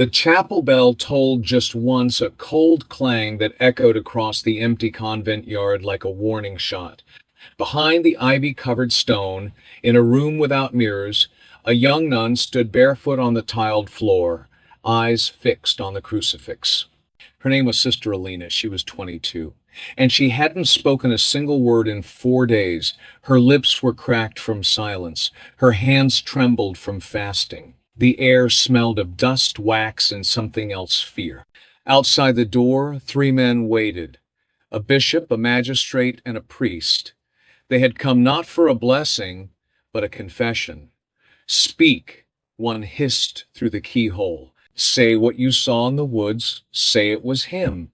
The chapel bell tolled just once, a cold clang that echoed across the empty convent yard like a warning shot. Behind the ivy-covered stone, in a room without mirrors, a young nun stood barefoot on the tiled floor, eyes fixed on the crucifix. Her name was Sister Alina. She was 22. And she hadn't spoken a single word in 4 days. Her lips were cracked from silence. Her hands trembled from fasting. The air smelled of dust, wax, and something else, fear. Outside the door, 3 men waited. A bishop, a magistrate, and a priest. They had come not for a blessing, but a confession. "Speak," one hissed through the keyhole. "Say what you saw in the woods. Say it was him."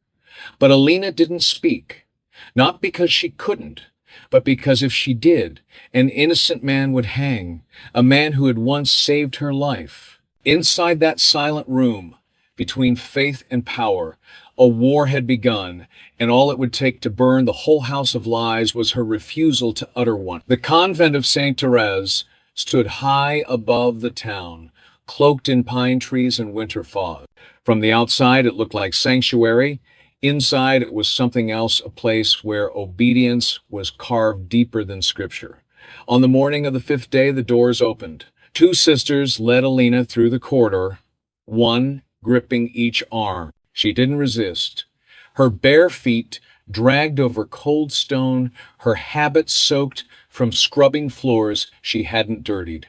But Alina didn't speak. Not because she couldn't, but because if she did, an innocent man would hang, a man who had once saved her life. Inside that silent room, between faith and power, a war had begun, and all it would take to burn the whole house of lies was her refusal to utter one. The convent of St. Therese stood high above the town, cloaked in pine trees and winter fog. From the outside, it looked like sanctuary. Inside, it was something else, a place where obedience was carved deeper than scripture. On the morning of the 5th day, the doors opened. 2 sisters led Alina through the corridor, one gripping each arm. She didn't resist. Her bare feet dragged over cold stone, her habit soaked from scrubbing floors she hadn't dirtied.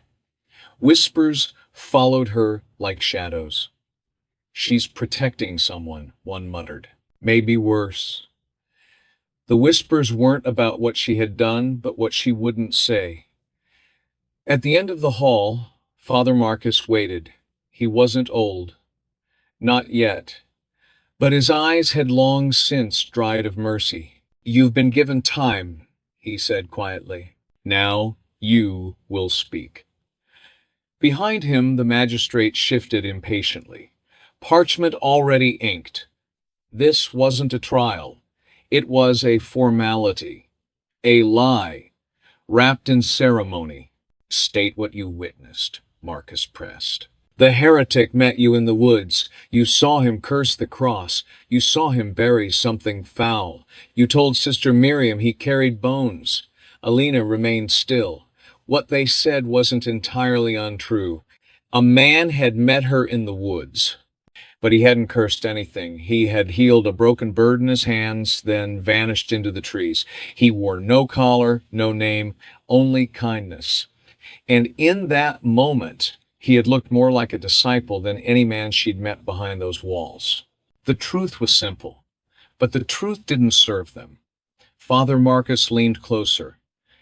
Whispers followed her like shadows. "She's protecting someone," one muttered. "Maybe worse." The whispers weren't about what she had done, but what she wouldn't say. At the end of the hall, Father Marcus waited. He wasn't old. Not yet. But his eyes had long since dried of mercy. "You've been given time," he said quietly. "Now you will speak." Behind him, the magistrate shifted impatiently. Parchment already inked. This wasn't a trial. It was a formality. A lie, wrapped in ceremony. "State what you witnessed," Marcus pressed. "The heretic met you in the woods. You saw him curse the cross. You saw him bury something foul. You told Sister Miriam he carried bones." Alina remained still. What they said wasn't entirely untrue. A man had met her in the woods. But he hadn't cursed anything. He had healed a broken bird in his hands, then vanished into the trees. He wore no collar, no name, only kindness. And in that moment, he had looked more like a disciple than any man she'd met behind those walls. The truth was simple, but the truth didn't serve them. Father Marcus leaned closer.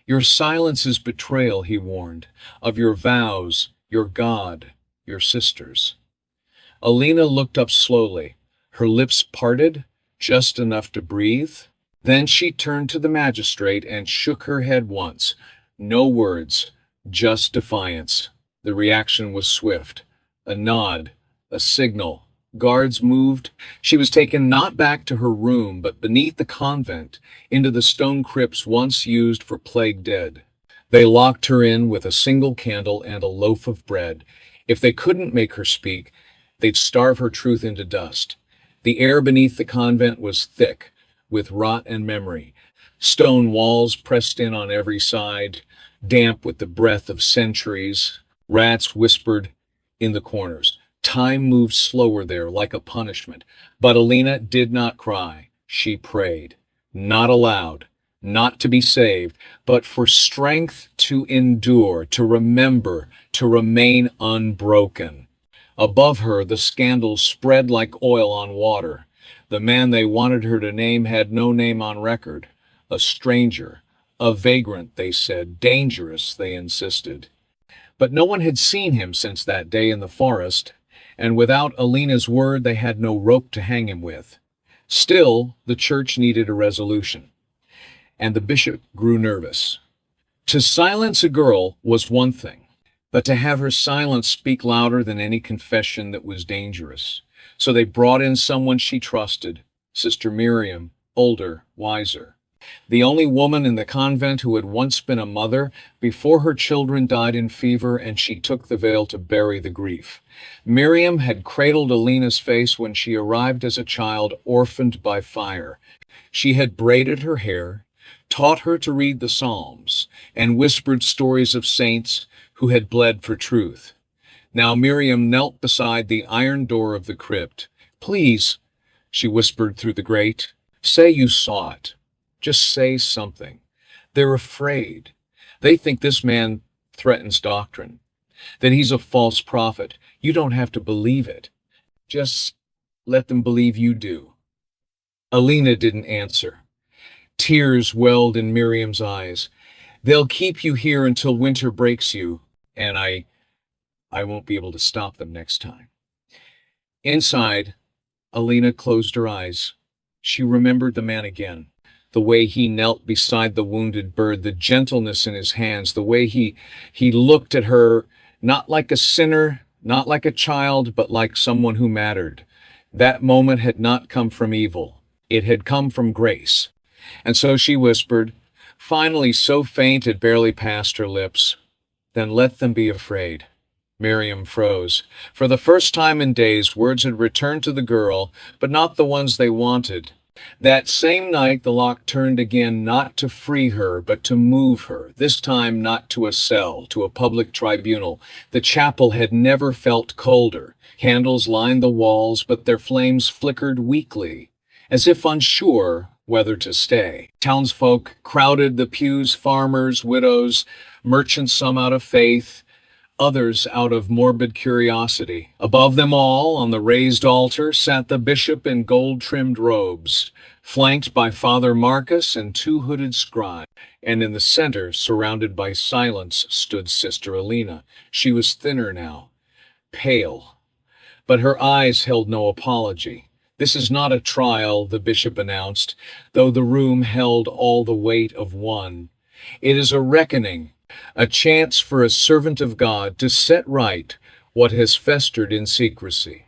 "Your silence is betrayal," he warned, "of your vows, your God, your sisters." Alina looked up slowly. Her lips parted, just enough to breathe. Then she turned to the magistrate and shook her head once. No words, just defiance. The reaction was swift. A nod, a signal. Guards moved. She was taken not back to her room, but beneath the convent, into the stone crypts once used for plague dead. They locked her in with a single candle and a loaf of bread. If they couldn't make her speak, they'd starve her truth into dust. The air beneath the convent was thick with rot and memory. Stone walls pressed in on every side, damp with the breath of centuries. Rats whispered in the corners. Time moved slower there, like a punishment. But Alina did not cry. She prayed. Not aloud, not to be saved, but for strength to endure, to remember, to remain unbroken. Above her, the scandal spread like oil on water. The man they wanted her to name had no name on record. A stranger, a vagrant, they said, dangerous, they insisted. But no one had seen him since that day in the forest, and without Alina's word, they had no rope to hang him with. Still, the church needed a resolution, and the bishop grew nervous. To silence a girl was one thing, but to have her silence speak louder than any confession that was dangerous. So they brought in someone she trusted, Sister Miriam, older, wiser. The only woman in the convent who had once been a mother before her children died in fever and she took the veil to bury the grief. Miriam had cradled Alina's face when she arrived as a child orphaned by fire. She had braided her hair, taught her to read the Psalms, and whispered stories of saints who had bled for truth. Now Miriam knelt beside the iron door of the crypt. "Please," she whispered through the grate, "say you saw it. Just say something. They're afraid. They think this man threatens doctrine, that he's a false prophet. You don't have to believe it. Just let them believe you do." Alina didn't answer. Tears welled in Miriam's eyes. "They'll keep you here until winter breaks you, and I won't be able to stop them next time." Inside, Alina closed her eyes. She remembered the man again. The way he knelt beside the wounded bird, the gentleness in his hands, the way he looked at her, not like a sinner, not like a child, but like someone who mattered. That moment had not come from evil. It had come from grace. And so she whispered, finally so faint it barely passed her lips, "Then let them be afraid." Miriam froze. For the first time in days, words had returned to the girl, but not the ones they wanted. That same night the lock turned again, not to free her, but to move her, this time not to a cell, to a public tribunal. The chapel had never felt colder. Candles lined the walls, but their flames flickered weakly, as if unsure whether to stay. Townsfolk crowded the pews, farmers, widows, merchants, some out of faith, others out of morbid curiosity. Above them all, on the raised altar, sat the bishop in gold-trimmed robes, flanked by Father Marcus and two hooded scribes. And in the center, surrounded by silence, stood Sister Alina. She was thinner now, pale, but her eyes held no apology. "This is not a trial," the bishop announced, though the room held all the weight of one. "It is a reckoning, a chance for a servant of God to set right what has festered in secrecy."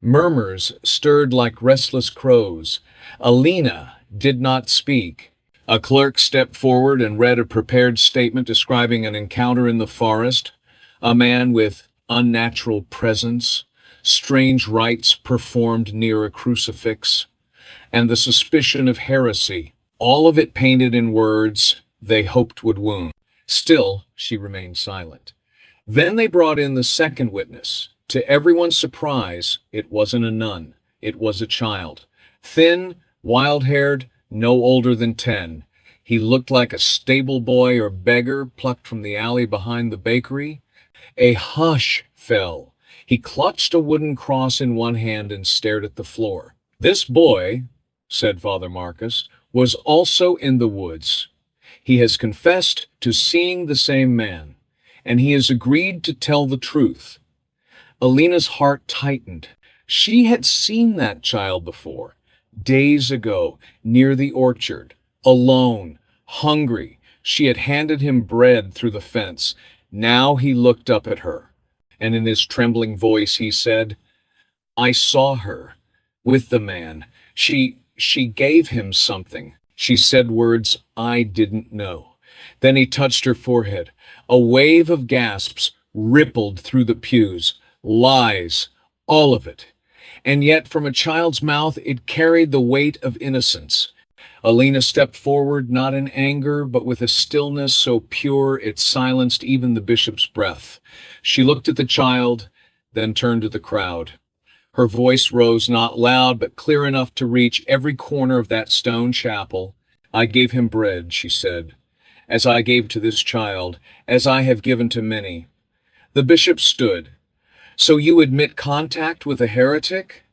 Murmurs stirred like restless crows. Alina did not speak. A clerk stepped forward and read a prepared statement describing an encounter in the forest, a man with unnatural presence, strange rites performed near a crucifix, and the suspicion of heresy, all of it painted in words they hoped would wound. Still, she remained silent. Then they brought in the second witness. To everyone's surprise, it wasn't a nun. It was a child. Thin, wild-haired, no older than 10. He looked like a stable boy or beggar plucked from the alley behind the bakery. A hush fell. He clutched a wooden cross in one hand and stared at the floor. "This boy," said Father Marcus, "was also in the woods. He has confessed to seeing the same man, and he has agreed to tell the truth." Alina's heart tightened. She had seen that child before, days ago, near the orchard, alone, hungry. She had handed him bread through the fence. Now he looked up at her, and in his trembling voice he said, "I saw her with the man. She gave him something. She said words I didn't know." Then he touched her forehead. A wave of gasps rippled through the pews. Lies, all of it. And yet from a child's mouth it carried the weight of innocence. Alina stepped forward, not in anger, but with a stillness so pure it silenced even the bishop's breath. She looked at the child, then turned to the crowd. Her voice rose not loud, but clear enough to reach every corner of that stone chapel. "I gave him bread," she said, "as I gave to this child, as I have given to many." The bishop stood. "So you admit contact with a heretic?"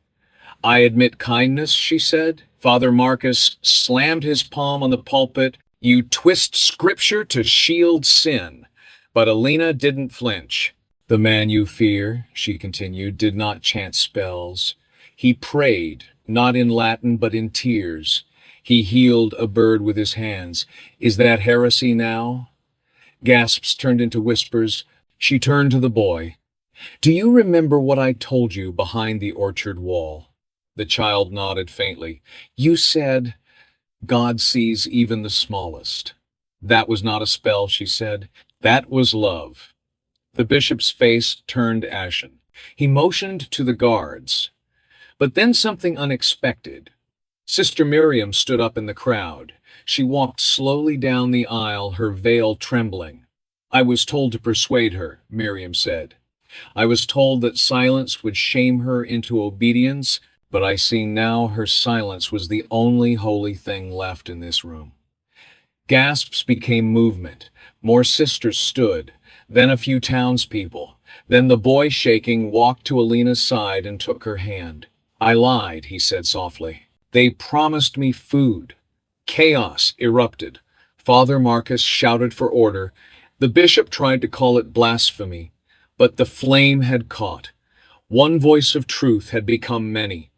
"I admit kindness," she said. Father Marcus slammed his palm on the pulpit. "You twist scripture to shield sin." But Alina didn't flinch. "The man you fear," she continued, "did not chant spells. He prayed, not in Latin, but in tears. He healed a bird with his hands. Is that heresy now?" Gasps turned into whispers. She turned to the boy. "Do you remember what I told you behind the orchard wall?" The child nodded faintly. "You said God sees even the smallest. That was not a spell, she said. That was love. The bishop's face turned ashen. He motioned to the guards. But then something unexpected. Sister Miriam stood up in the crowd. She walked slowly down the aisle, her veil trembling. I was told to persuade her, Miriam said. I was told that silence would shame her into obedience, but I see now her silence was the only holy thing left in this room. Gasps became movement. More sisters stood, then a few townspeople. Then the boy, shaking, walked to Alina's side and took her hand. I lied, he said softly. They promised me food. Chaos erupted. Father Marcus shouted for order. The bishop tried to call it blasphemy, but the flame had caught. One voice of truth had become many,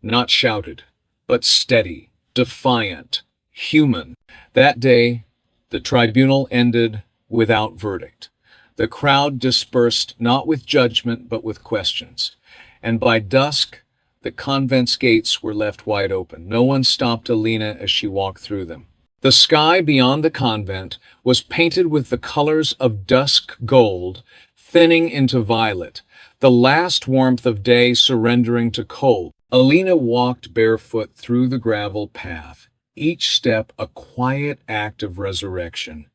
not shouted, but steady, defiant, human. That day, the tribunal ended without verdict. The crowd dispersed not with judgment, but with questions. And by dusk, the convent's gates were left wide open. No one stopped Alina as she walked through them. The sky beyond the convent was painted with the colors of dusk gold, thinning into violet, the last warmth of day surrendering to cold. Alina walked barefoot through the gravel path, each step a quiet act of resurrection.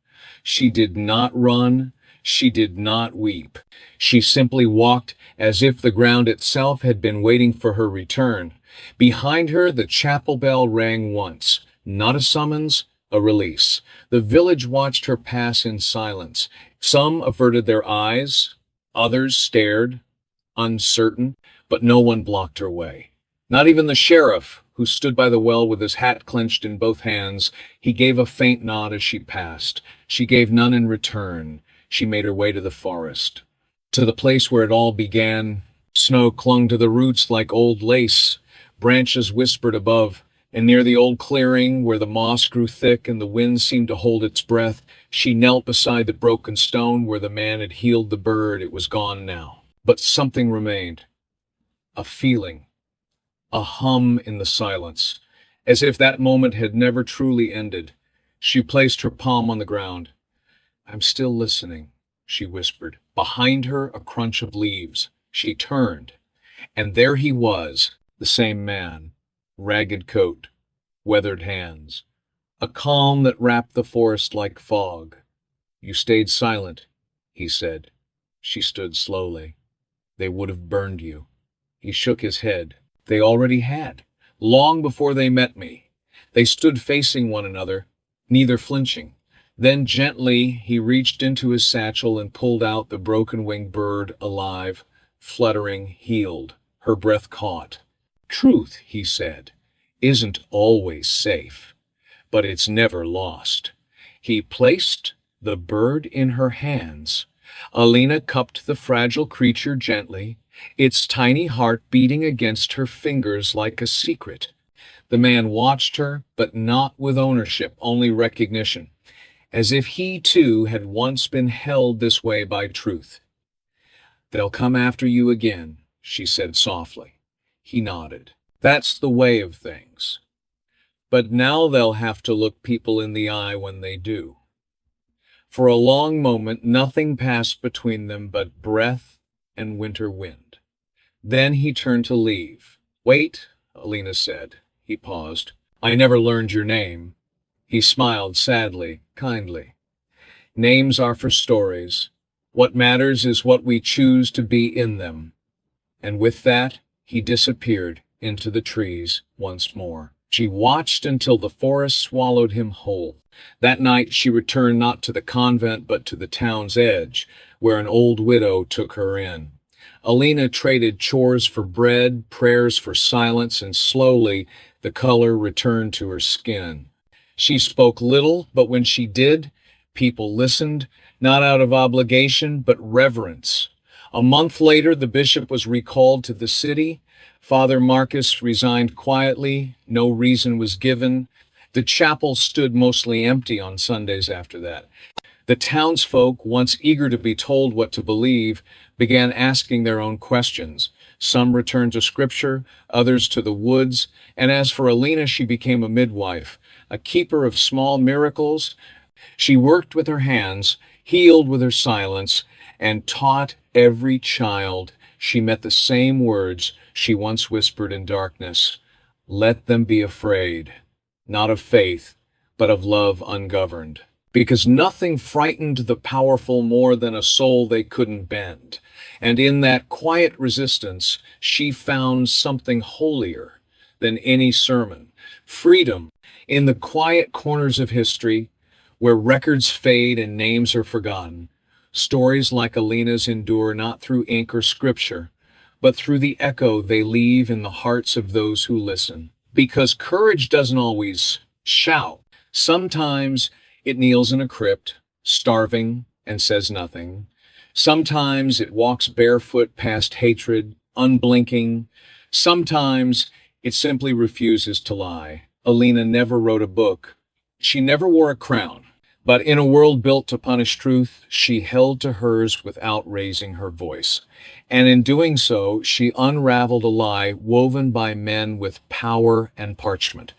She did not run, she did not weep. She simply walked as if the ground itself had been waiting for her return. Behind her, the chapel bell rang once, not a summons, a release. The village watched her pass in silence. Some averted their eyes, others stared, uncertain, but no one blocked her way. Not even the sheriff, who stood by the well with his hat clenched in both hands. He gave a faint nod as she passed. She gave none in return. She made her way to the forest, to the place where it all began. Snow clung to the roots like old lace. Branches whispered above, and near the old clearing, where the moss grew thick and the wind seemed to hold its breath, she knelt beside the broken stone where the man had healed the bird. It was gone now, but something remained. A feeling, a hum in the silence, as if that moment had never truly ended. She placed her palm on the ground. I'm still listening, she whispered. Behind her, a crunch of leaves. She turned, and there he was, the same man, ragged coat, weathered hands, a calm that wrapped the forest like fog. You stayed silent, he said. She stood slowly. They would have burned you. He shook his head. They already had, long before they met me. They stood facing one another, neither flinching. Then gently he reached into his satchel and pulled out the broken-winged bird, alive, fluttering, healed. Her breath caught. Truth, he said, isn't always safe, but it's never lost. He placed the bird in her hands. Alina cupped the fragile creature gently, its tiny heart beating against her fingers like a secret. The man watched her, but not with ownership, only recognition, as if he too had once been held this way by truth. They'll come after you again, she said softly. He nodded. That's the way of things. But now they'll have to look people in the eye when they do. For a long moment, nothing passed between them but breath and winter wind. Then he turned to leave. Wait, Alina said. He paused. I never learned your name. He smiled sadly, kindly. Names are for stories. What matters is what we choose to be in them. And with that, he disappeared into the trees once more. She watched until the forest swallowed him whole. That night she returned not to the convent but to the town's edge, where an old widow took her in. Alina traded chores for bread, prayers for silence, and slowly the color returned to her skin. She spoke little, but when she did, people listened, not out of obligation, but reverence. A month later, the bishop was recalled to the city. Father Marcus resigned quietly. No reason was given. The chapel stood mostly empty on Sundays after that. The townsfolk, once eager to be told what to believe, began asking their own questions. Some returned to scripture, others to the woods, and as for Alina, she became a midwife, a keeper of small miracles. She worked with her hands, healed with her silence, and taught every child she met the same words she once whispered in darkness. Let them be afraid, not of faith, but of love ungoverned. Because nothing frightened the powerful more than a soul they couldn't bend. And in that quiet resistance, she found something holier than any sermon. Freedom in the quiet corners of history, where records fade and names are forgotten. Stories like Alina's endure not through ink or scripture, but through the echo they leave in the hearts of those who listen. Because courage doesn't always shout. Sometimes it kneels in a crypt, starving, and says nothing. Sometimes it walks barefoot past hatred, unblinking. Sometimes it simply refuses to lie. Alina never wrote a book. She never wore a crown. But in a world built to punish truth, she held to hers without raising her voice. And in doing so, she unraveled a lie woven by men with power and parchment.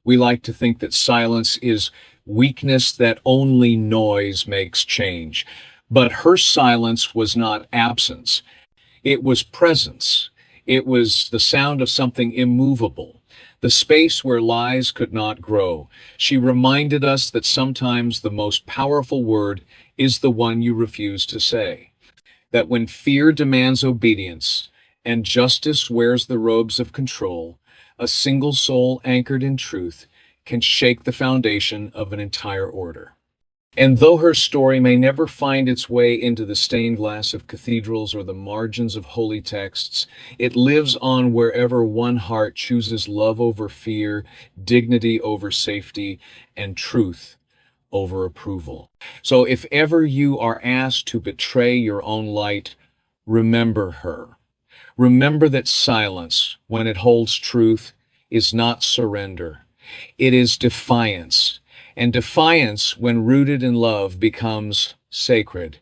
We like to think that silence is weakness, that only noise makes change. But her silence was not absence. It was presence. It was the sound of something immovable, the space where lies could not grow. She reminded us that sometimes the most powerful word is the one you refuse to say. That when fear demands obedience and justice wears the robes of control, a single soul anchored in truth can shake the foundation of an entire order. And though her story may never find its way into the stained glass of cathedrals or the margins of holy texts, it lives on wherever one heart chooses love over fear, dignity over safety, and truth over approval. So if ever you are asked to betray your own light, remember her. Remember that silence, when it holds truth, is not surrender. It is defiance. And defiance, when rooted in love, becomes sacred.